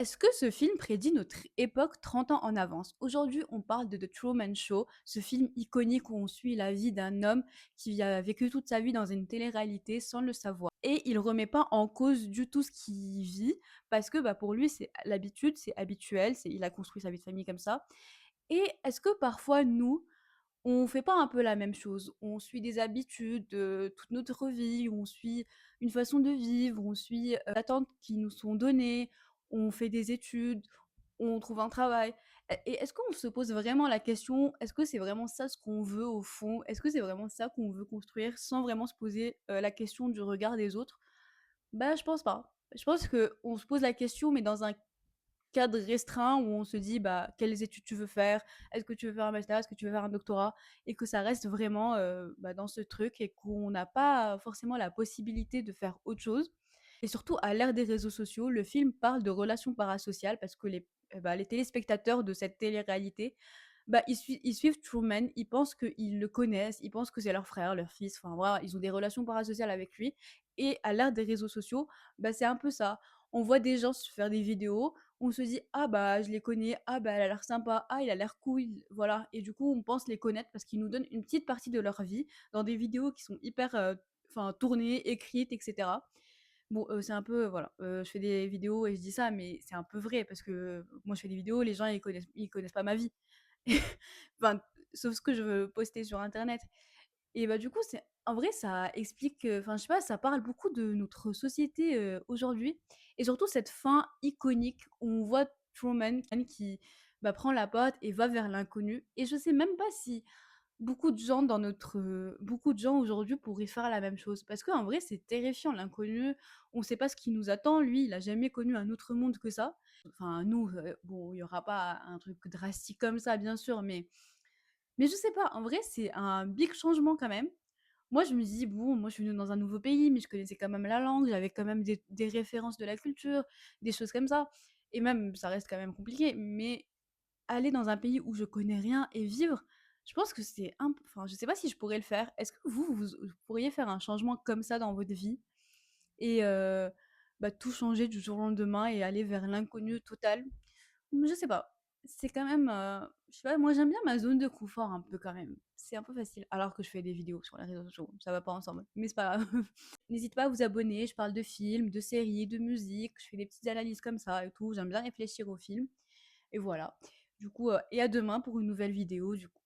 Est-ce que ce film prédit notre époque 30 ans en avance? Aujourd'hui, on parle de The Truman Show, ce film iconique où on suit la vie d'un homme qui a vécu toute sa vie dans une télé-réalité sans le savoir. Et il remet pas en cause du tout ce qu'il vit parce que pour lui, c'est l'habitude, c'est habituel, il a construit sa vie de famille comme ça. Et est-ce que parfois, nous, on fait pas un peu la même chose? On suit des habitudes, toute notre vie, on suit une façon de vivre, on suit, attentes qui nous sont données, on fait des études, on trouve un travail. Et est-ce qu'on se pose vraiment la question, est-ce que c'est vraiment ça ce qu'on veut au fond? Est-ce que c'est vraiment ça qu'on veut construire sans vraiment se poser, la question du regard des autres? Bah, je pense pas. Je pense qu'on se pose la question, mais dans un cadre restreint où on se dit, quelles études tu veux faire? Est-ce que tu veux faire un master? Est-ce que tu veux faire un doctorat? Et que ça reste vraiment, dans ce truc et qu'on n'a pas forcément la possibilité de faire autre chose. Et surtout, à l'ère des réseaux sociaux, le film parle de relations parasociales parce que les téléspectateurs de cette télé-réalité, ils suivent Truman, ils pensent qu'ils le connaissent, ils pensent que c'est leur frère, leur fils, enfin voilà, ils ont des relations parasociales avec lui. Et à l'ère des réseaux sociaux, c'est un peu ça. On voit des gens se faire des vidéos, on se dit: «Ah je les connais, elle a l'air sympa, ah il a l'air cool», voilà. Et du coup, on pense les connaître parce qu'ils nous donnent une petite partie de leur vie dans des vidéos qui sont hyper, tournées, écrites et cetera. Bon, c'est un peu, voilà, je fais des vidéos et je dis ça, mais c'est un peu vrai parce que moi je fais des vidéos, les gens ils connaissent pas ma vie. Enfin, sauf ce que je veux poster sur internet. Et du coup, c'est en vrai, ça explique, enfin, je sais pas, ça parle beaucoup de notre société, aujourd'hui et surtout cette fin iconique où on voit Truman qui, prend la porte et va vers l'inconnu et je sais même pas si beaucoup de gens aujourd'hui pourraient faire la même chose. Parce qu'en vrai, c'est terrifiant l'inconnu, on sait pas ce qui nous attend. Lui, il a jamais connu un autre monde que ça. Enfin, nous, bon, il y aura pas un truc drastique comme ça, bien sûr, mais je sais pas, en vrai, c'est un big changement quand même. Moi, je me dis: «Bon, moi, je suis venue dans un nouveau pays, mais je connaissais quand même la langue, j'avais quand même des références de la culture, des choses comme ça» et même, ça reste quand même compliqué, mais aller dans un pays où je connais rien et vivre, je pense que c'est enfin, je sais pas si je pourrais le faire. Est-ce que vous pourriez faire un changement comme ça dans votre vie et tout changer du jour au lendemain et aller vers l'inconnu total? Je sais pas. C'est quand même, je sais pas, moi j'aime bien ma zone de confort un peu quand même. C'est un peu facile, alors que je fais des vidéos sur les réseaux sociaux, ça va pas ensemble, mais c'est pas grave. N'hésitez pas à vous abonner, je parle de films, de séries, de musique, je fais des petites analyses comme ça et tout, j'aime bien réfléchir aux films et voilà. Du coup, et à demain pour une nouvelle vidéo du coup.